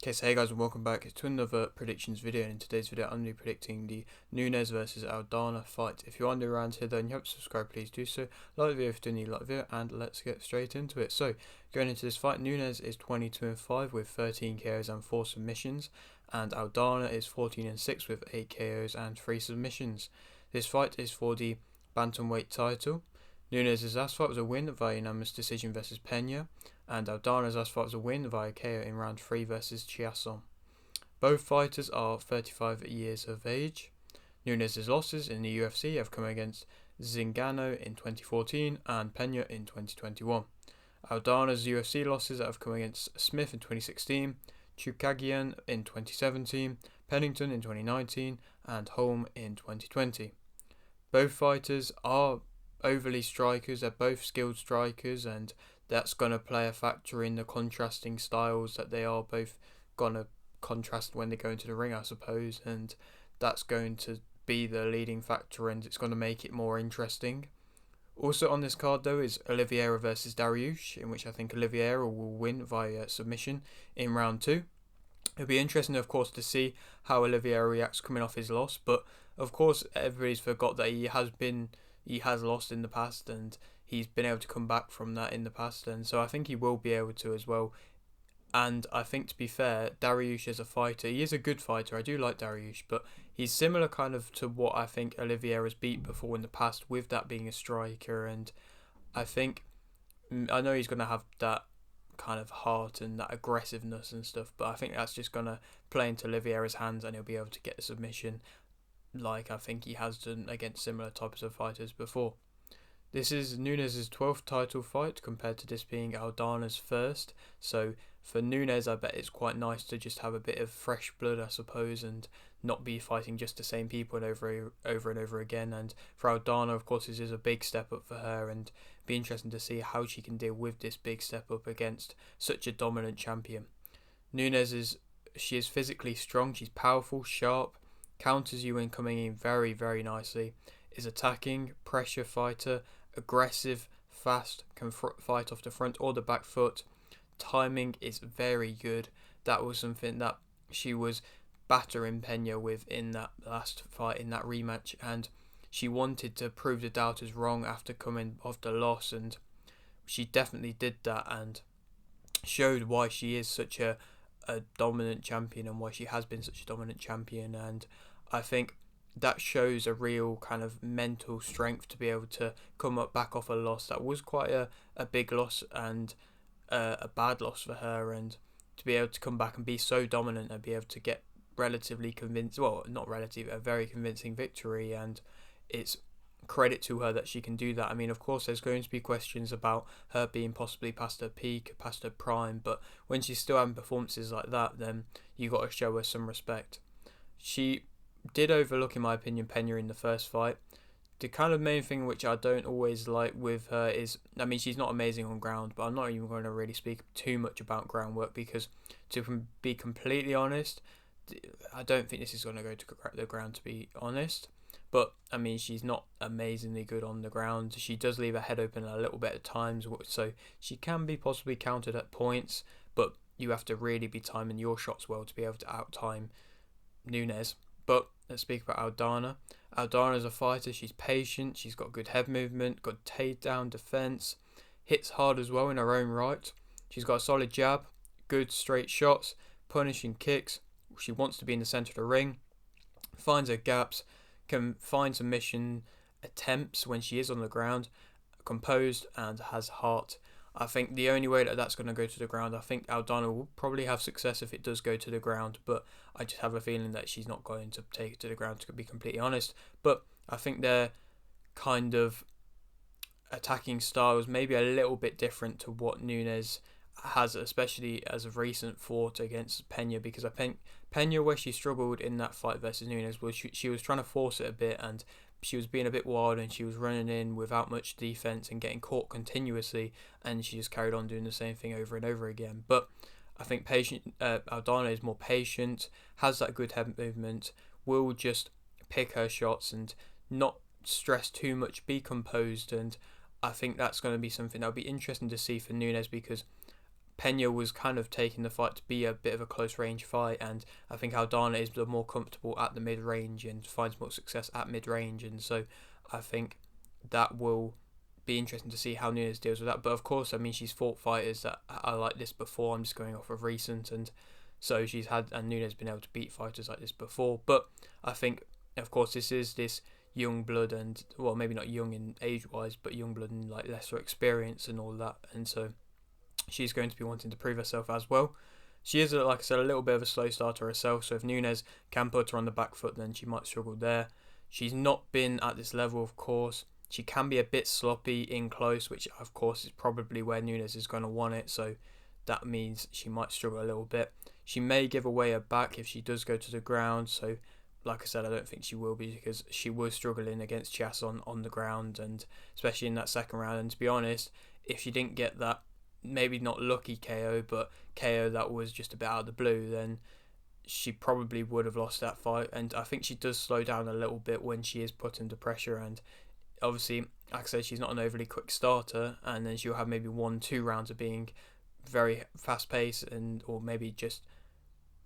Okay, so hey guys and welcome back to another predictions video, and in today's video I'm going to be predicting the Nunes versus Aldana fight. If you're under around here though and you haven't subscribed, please do so. Like the video if you do need like the video, and let's get straight into it. So going into this fight, Nunes is 22-5 with 13 KOs and 4 submissions, and Aldana is 14-6 with 8 KOs and 3 submissions. This fight is for the bantamweight title. Nunes' last fight was a win via unanimous decision versus Pena, and Aldana's last fight was a win via KO in round 3 versus Chiasson. Both fighters are 35 years of age. Nunes' losses in the UFC have come against Zingano in 2014 and Pena in 2021. Aldana's UFC losses have come against Smith in 2016, Chukagian in 2017, Pennington in 2019, and Holm in 2020. Both fighters are overly strikers, they're both skilled strikers, and that's going to play a factor in the contrasting styles that they are both going to contrast when they go into the ring, I suppose, and that's going to be the leading factor, and it's going to make it more interesting. Also on this card though is Oliveira versus Dariush, in which I think Oliveira will win via submission in round 2. It'll be interesting, of course, to see how Oliveira reacts coming off his loss, but of course everybody's forgot that he has lost in the past, and he's been able to come back from that in the past, and so I think he will be able to as well. And I think, to be fair, Dariush as a fighter, he is a good fighter. I do like Dariush, but he's similar kind of to what I think Oliveira's beat before in the past, with that being a striker, and I know he's going to have that kind of heart and that aggressiveness and stuff, but I think that's just going to play into Oliveira's hands, and he'll be able to get the submission like I think he has done against similar types of fighters before. This is Nunes' 12th title fight, compared to this being Aldana's first, so for Nunes I bet it's quite nice to just have a bit of fresh blood, I suppose, and not be fighting just the same people over and over again. And for Aldana, of course, this is a big step up for her, and be interesting to see how she can deal with this big step up against such a dominant champion. She is physically strong, she's powerful, sharp, counters you when coming in very, very nicely, is attacking, pressure fighter, aggressive, fast, can fight off the front or the back foot. Timing is very good. That was something that she was battering Pena with in that last fight, in that rematch, and she wanted to prove the doubters wrong after coming off the loss, and she definitely did that and showed why she is such a dominant champion, and why she has been such a dominant champion. And I think that shows a real kind of mental strength to be able to come up back off a loss that was quite a big loss and a bad loss for her, and to be able to come back and be so dominant and be able to get a very convincing victory, and it's credit to her that she can do that. I mean, of course, there's going to be questions about her being possibly past her peak, past her prime, but when she's still having performances like that, then you got to show her some respect. She did overlook, in my opinion, Pena in the first fight. The kind of main thing which I don't always like with her is, I mean, she's not amazing on ground, but I'm not even going to really speak too much about groundwork, because to be completely honest, I don't think this is going to go to the ground, to be honest. But I mean, she's not amazingly good on the ground. She does leave her head open a little bit at times, so she can be possibly countered at points, but you have to really be timing your shots well to be able to out-time Nunes. But let's speak about Aldana. Aldana is a fighter. She's patient. She's got good head movement, good takedown defense, hits hard as well in her own right. She's got a solid jab, good straight shots, punishing kicks. She wants to be in the center of the ring, finds her gaps, can find submission attempts when she is on the ground, composed and has heart. I think the only way that that's going to go to the ground, I think Aldana will probably have success if it does go to the ground, but I just have a feeling that she's not going to take it to the ground, to be completely honest. But I think their kind of attacking styles maybe a little bit different to what Nunes has, especially as of recent fought against Pena, because I think Pena, where she struggled in that fight versus Nunes, was she was trying to force it a bit, and she was being a bit wild, and she was running in without much defense and getting caught continuously, and she just carried on doing the same thing over and over again. But I think Aldana is more patient, has that good head movement, will just pick her shots and not stress too much, be composed, and I think that's going to be something that'll be interesting to see for Nunes, because Pena was kind of taking the fight to be a bit of a close range fight, and I think Aldana is the more comfortable at the mid range and finds more success at mid range, and so I think that will be interesting to see how Nunes deals with that. But of course, I mean, she's fought fighters that are like this before. I'm just going off of recent, and so she's had, and Nunes been able to beat fighters like this before. But I think, of course, this is this young blood, and well, maybe not young in age wise, but young blood and like lesser experience and all that, and so she's going to be wanting to prove herself as well. She is, like I said, a little bit of a slow starter herself, so if Nunes can put her on the back foot, then she might struggle there. She's not been at this level, of course. She can be a bit sloppy in close, which of course is probably where Nunes is going to want it, so that means she might struggle a little bit. She may give away her back if she does go to the ground, so like I said, I don't think she will be, because she was struggling against Chias on the ground, and especially in that second round. And to be honest, if she didn't get that, maybe not lucky KO, but KO that was just a bit out of the blue, then she probably would have lost that fight. And I think she does slow down a little bit when she is put under pressure, and obviously, like I said, she's not an overly quick starter, and then she'll have maybe 1-2 rounds of being very fast paced, and or maybe just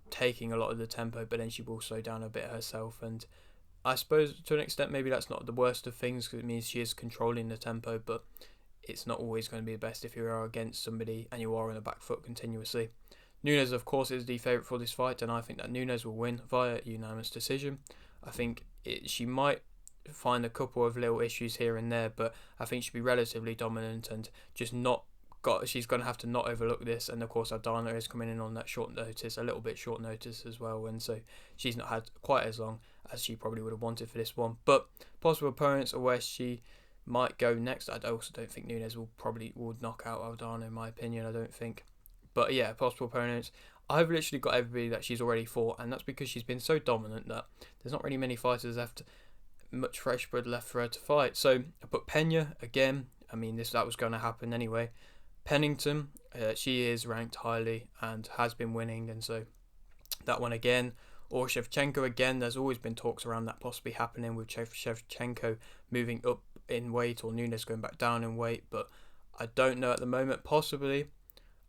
taking a lot of the tempo, but then she will slow down a bit herself. And I suppose to an extent maybe that's not the worst of things, because it means she is controlling the tempo, but it's not always going to be the best if you are against somebody and you are on the back foot continuously. Nunes, of course, is the favourite for this fight, and I think that Nunes will win via unanimous decision. I think she might find a couple of little issues here and there, but I think she'll be relatively dominant and just not she's going to have to not overlook this. And of course, Aldana is coming in on that short notice, a little bit short notice as well, and so she's not had quite as long as she probably would have wanted for this one. But possible opponents are where she might go next. I also don't think Nunes would knock out Aldana, in my opinion. I don't think. But yeah, possible opponents. I've literally got everybody that she's already fought, and that's because she's been so dominant that there's not really many fighters left, much fresh blood left for her to fight. So I put Pena again. I mean, that was going to happen anyway. Pennington, she is ranked highly and has been winning, and so that one again. Or Shevchenko again. There's always been talks around that possibly happening with Shevchenko moving up in weight, or Nunes going back down in weight, but I don't know at the moment. Possibly.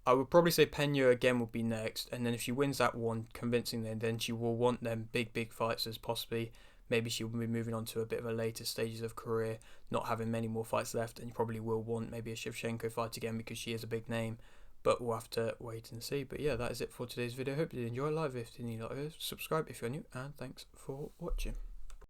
I would probably say Pena again would be next, and then if she wins that one convincingly, then she will want them big fights as possibly. Maybe she will be moving on to a bit of a later stages of career, not having many more fights left, and you probably will want maybe a Shevchenko fight again because she is a big name, but we'll have to wait and see. But yeah, that is it for today's video. Hope you did enjoy. Like if you need, subscribe if you're new, and thanks for watching.